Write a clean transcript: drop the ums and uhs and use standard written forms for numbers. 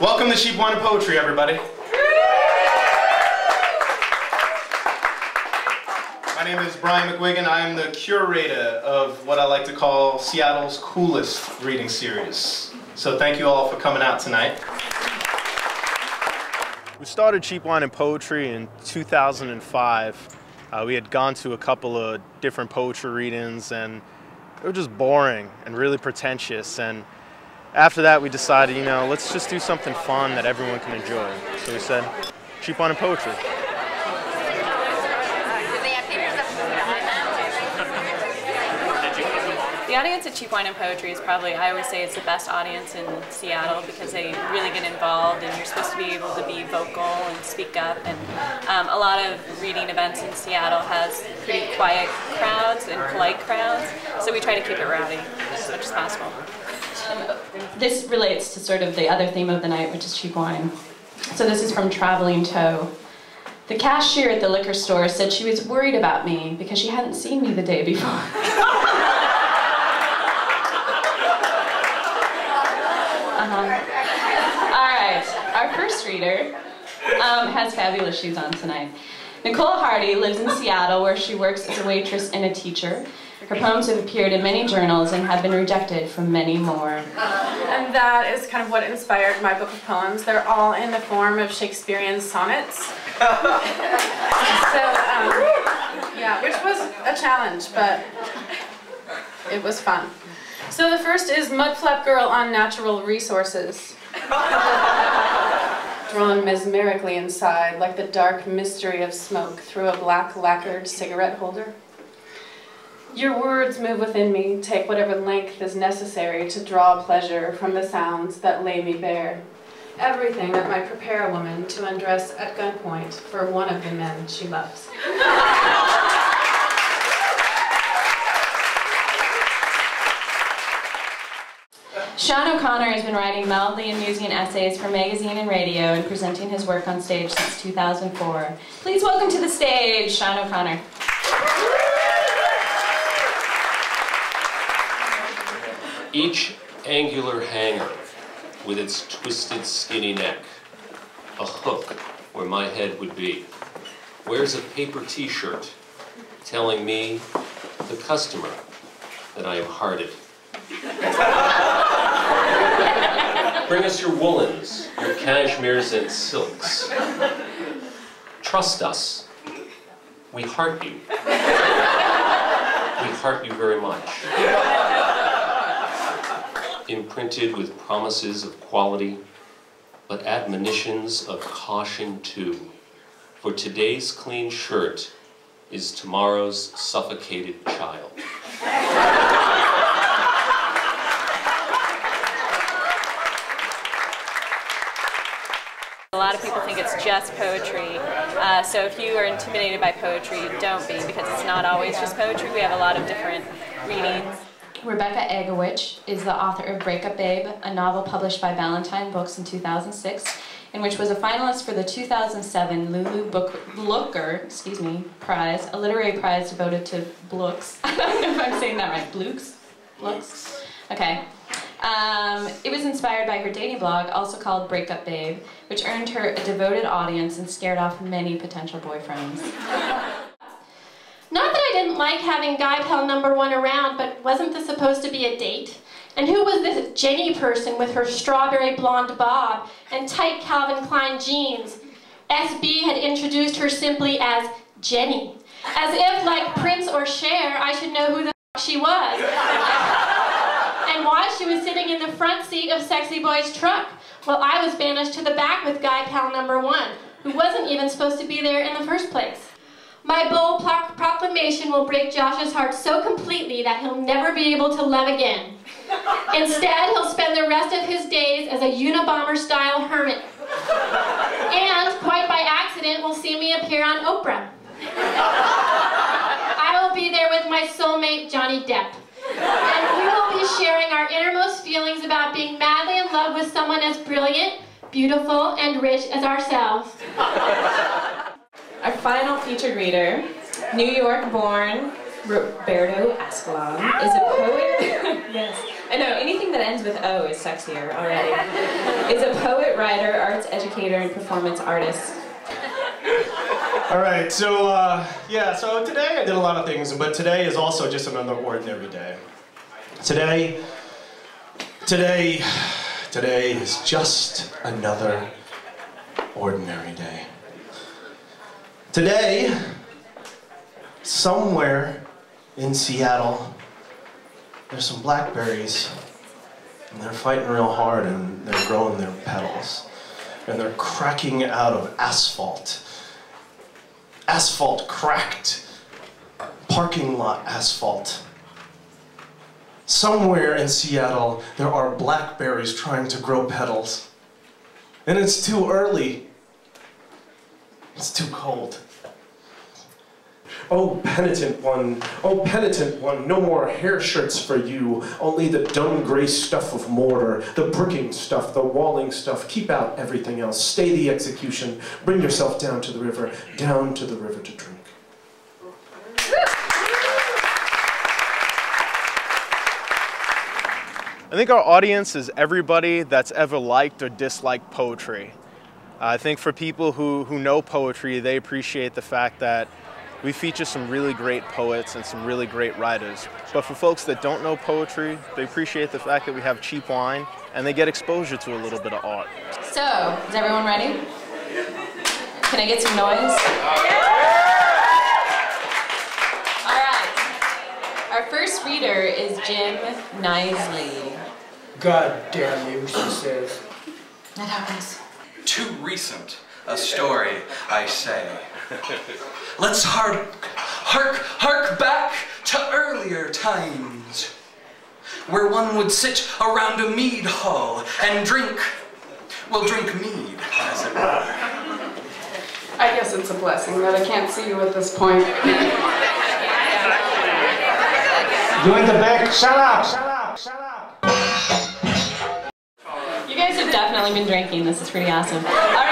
Welcome to Cheap Wine and Poetry, everybody. My name is Brian McGuigan. I am the curator of what I like to call Seattle's coolest reading series. So thank you all for coming out tonight. We started Cheap Wine and Poetry in 2005. We had gone to a couple of different poetry readings and they were just boring and really pretentious. And after that we decided, you know, let's just do something fun that everyone can enjoy. So we said, Cheap Wine and Poetry. The audience at Cheap Wine and Poetry is probably, I always say it's the best audience in Seattle because they really get involved and you're supposed to be able to be vocal and speak up. And a lot of reading events in Seattle has pretty quiet crowds and polite crowds, so we try to keep it rowdy as much as possible. This relates to sort of the other theme of the night, which is cheap wine. So this is from Traveling Toe. The cashier at the liquor store said she was worried about me because she hadn't seen me the day before. Alright, our first reader has fabulous shoes on tonight. Nicole Hardy lives in Seattle where she works as a waitress and a teacher. Her poems have appeared in many journals and have been rejected from many more. And that is kind of what inspired my book of poems. They're all in the form of Shakespearean sonnets. Yeah, which was a challenge, but it was fun. So the first is Mudflap Girl on Natural Resources. Drawn mesmerically inside, like the dark mystery of smoke through a black lacquered cigarette holder. Your words move within me, take whatever length is necessary to draw pleasure from the sounds that lay me bare. Everything that might prepare a woman to undress at gunpoint for one of the men she loves. Sean O'Connor has been writing mildly amusing essays for magazine and radio and presenting his work on stage since 2004. Please welcome to the stage, Sean O'Connor. Each angular hanger with its twisted skinny neck, a hook where my head would be, wears a paper t-shirt telling me, the customer, that I am hearted. Bring us your woolens, your cashmeres and silks. Trust us. We heart you. We heart you very much. Imprinted with promises of quality, but admonitions of caution too. For today's clean shirt is tomorrow's suffocated child. A lot of people think it's just poetry, so if you are intimidated by poetry, don't be, because it's not always just poetry. We have a lot of different readings. Rebecca Egowich is the author of Breakup Babe, a novel published by Ballantine Books in 2006, and which was a finalist for the 2007 Lulu Blooker Prize, a literary prize devoted to blooks. I don't know if I'm saying that right. Blooks? Okay. It was inspired by her dating blog, also called Breakup Babe, which earned her a devoted audience and scared off many potential boyfriends. Not that I didn't like having guy pal #1 around, but wasn't this supposed to be a date? And who was this Jenny person with her strawberry blonde bob and tight Calvin Klein jeans? SB had introduced her simply as Jenny, as if, like Prince or Cher, I should know who the f she was. And why she was sitting in the front seat of Sexy Boy's truck, while I was banished to the back with guy pal #1, who wasn't even supposed to be there in the first place. My bold proclamation will break Josh's heart so completely that he'll never be able to love again. Instead, he'll spend the rest of his days as a Unabomber-style hermit. And, quite by accident, will see me appear on Oprah. I will be there with my soulmate, Johnny Depp. And we will be sharing our innermost feelings about being madly in love with someone as brilliant, beautiful, and rich as ourselves. Our final featured reader, New York-born Roberto Ascalon, is a poet Yes. I know, anything that ends with O is sexier already. Is a poet, writer, arts educator, and performance artist. All right, so so today I did a lot of things, but today is also just another ordinary day. Today is just another ordinary day. Today, somewhere in Seattle, there's some blackberries, and they're fighting real hard, and they're growing their petals, and they're cracking out of asphalt. Asphalt cracked. Parking lot asphalt. Somewhere in Seattle, there are blackberries trying to grow petals. And it's too early. It's too cold. Oh, penitent one, no more hair shirts for you. Only the dun gray stuff of mortar, the bricking stuff, the walling stuff. Keep out everything else. Stay the execution. Bring yourself down to the river to drink. I think our audience is everybody that's ever liked or disliked poetry. I think for people who know poetry, they appreciate the fact that we feature some really great poets and some really great writers. But for folks that don't know poetry, they appreciate the fact that we have cheap wine and they get exposure to a little bit of art. So, is everyone ready? Can I get some noise? All right. Our first reader is Jim Knisley. God damn you, she says. That happens. Too recent a story, I say. Let's hark back to earlier times, where one would sit around a mead hall and drink mead, as it were. I guess it's a blessing that I can't see you at this point. You in the back? Shut up! You guys have definitely been drinking. This is pretty awesome. All right.